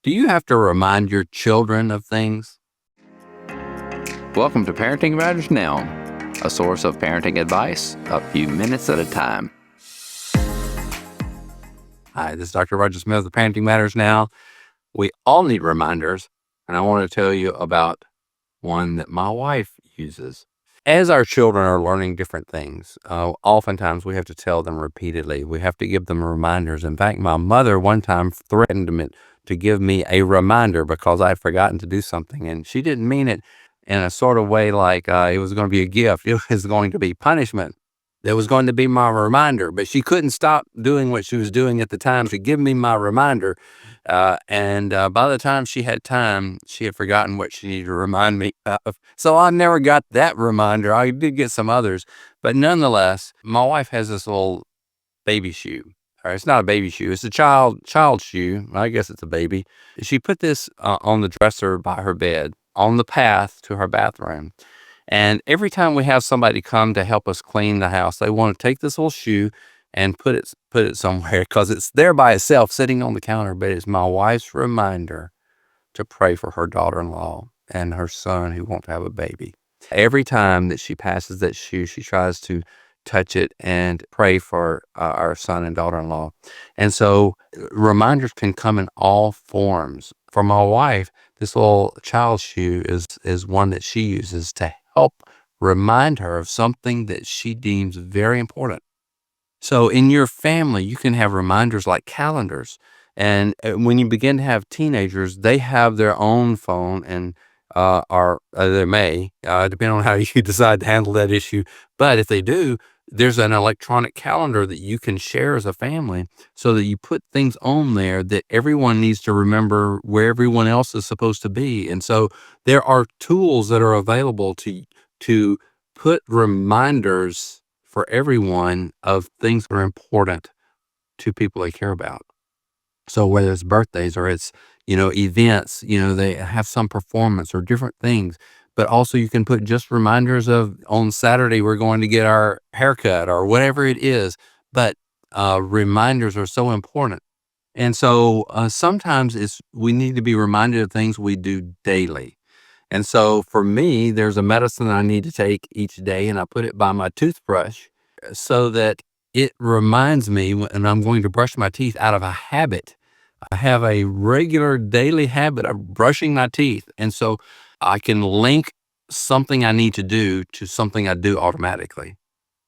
Do you have to remind your children of things? Welcome to Parenting Matters Now, a source of parenting advice a few minutes at a time. Hi, this is Dr. Roger Smith of Parenting Matters Now. We all need reminders, and I want to tell you about one that my wife uses. As our children are learning different things, oftentimes we have to tell them repeatedly. We have to give them reminders. In fact, my mother one time threatened me to give me a reminder because I had forgotten to do something, and she didn't mean it in a sort of way like it was going to be a gift. It was going to be punishment. That was going to be my reminder, but she couldn't stop doing what she was doing at the time to give me my reminder. And by the time she had time, she had forgotten what she needed to remind me of. So I never got that reminder. I did get some others, but nonetheless, my wife has this little baby shoe. All right, it's not a baby shoe. It's a child shoe. I guess it's a baby. She put this on the dresser by her bed on the path to her bathroom. And every time we have somebody come to help us clean the house, they want to take this little shoe and put it somewhere because it's there by itself sitting on the counter. But it's my wife's reminder to pray for her daughter-in-law and her son who wants to have a baby. Every time that she passes that shoe, she tries to touch it and pray for our son and daughter-in-law. And so reminders can come in all forms. For my wife, this little child shoe is one that she uses to help remind her of something that she deems very important. So in your family, you can have reminders like calendars. And when you begin to have teenagers, they have their own phone and or they may, depending on how you decide to handle that issue. But if they do, there's an electronic calendar that you can share as a family so that you put things on there that everyone needs to remember where everyone else is supposed to be. And so there are tools that are available to put reminders for everyone of things that are important to people they care about. So whether it's birthdays or it's, events, they have some performance or different things, but also you can put just reminders of on Saturday, we're going to get our haircut or whatever it is. But reminders are so important. And so sometimes we need to be reminded of things we do daily. And so for me, there's a medicine I need to take each day, and I put it by my toothbrush so that it reminds me when I'm going to brush my teeth out of a habit. I have a regular daily habit of brushing my teeth. And so I can link something I need to do to something I do automatically.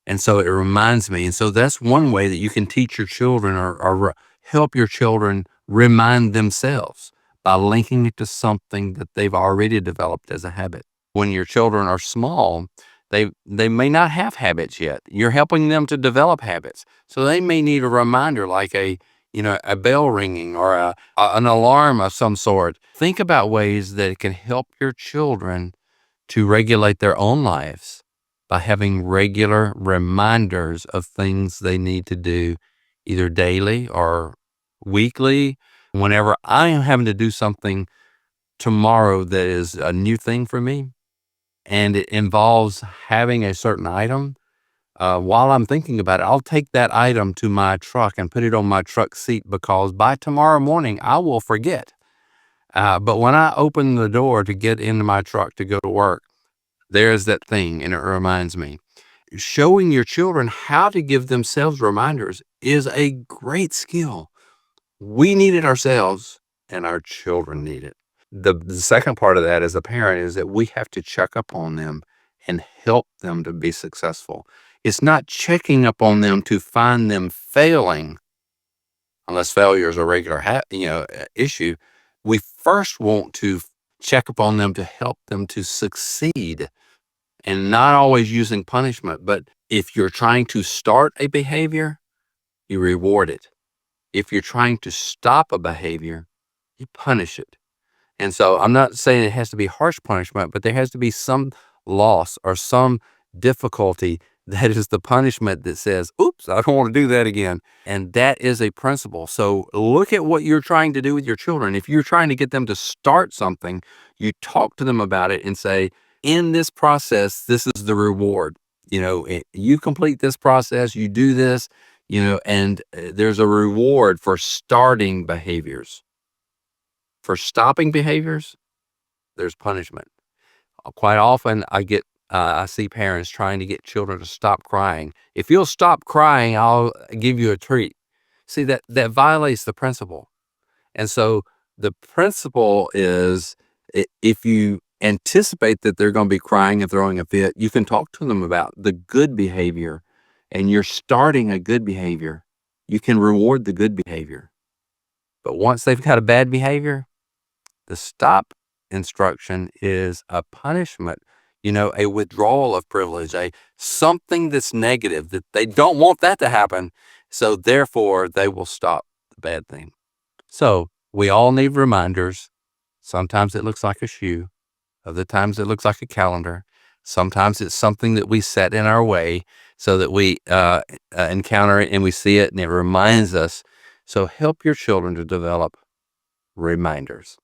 And so it reminds me. And so that's one way that you can teach your children or help your children remind themselves by linking it to something that they've already developed as a habit. When your children are small, they may not have habits yet. You're helping them to develop habits. So they may need a reminder like a bell ringing or an alarm of some sort. Think about ways that it can help your children to regulate their own lives by having regular reminders of things they need to do either daily or weekly. Whenever I am having to do something tomorrow that is a new thing for me and it involves having a certain item, while I'm thinking about it, I'll take that item to my truck and put it on my truck seat because by tomorrow morning I will forget. But when I open the door to get into my truck to go to work, there's that thing, and it reminds me. Showing your children how to give themselves reminders is a great skill. We need it ourselves, and our children need it. The second part of that as a parent is that we have to check up on them and help them to be successful. It's not checking up on them to find them failing, unless failure is a regular issue. We first want to check up on them to help them to succeed and not always using punishment. But if you're trying to start a behavior, you reward it. If you're trying to stop a behavior, you punish it. And so I'm not saying it has to be harsh punishment, but there has to be some loss or some difficulty that is the punishment that says, oops, I don't want to do that again. And that is a principle. So look at what you're trying to do with your children. If you're trying to get them to start something, you talk to them about it and say, in this process, this is the reward. You complete this process, you do this, and there's a reward for starting behaviors. For stopping behaviors, there's punishment. Quite often, I see parents trying to get children to stop crying. If you'll stop crying, I'll give you a treat. See, that violates the principle. And so the principle is, if you anticipate that they're going to be crying and throwing a fit, you can talk to them about the good behavior, and you're starting a good behavior. You can reward the good behavior. But once they've got a bad behavior, the stop instruction is a punishment, a withdrawal of privilege, something that's negative, that they don't want that to happen. So therefore, they will stop the bad thing. So we all need reminders. Sometimes it looks like a shoe. Other times it looks like a calendar. Sometimes it's something that we set in our way so that we encounter it and we see it and it reminds us. So help your children to develop reminders.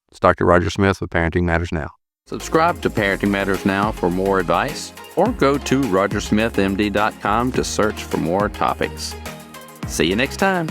It's Dr. Roger Smith with Parenting Matters Now. Subscribe to Parenting Matters Now for more advice, or go to rogersmithmd.com to search for more topics. See you next time.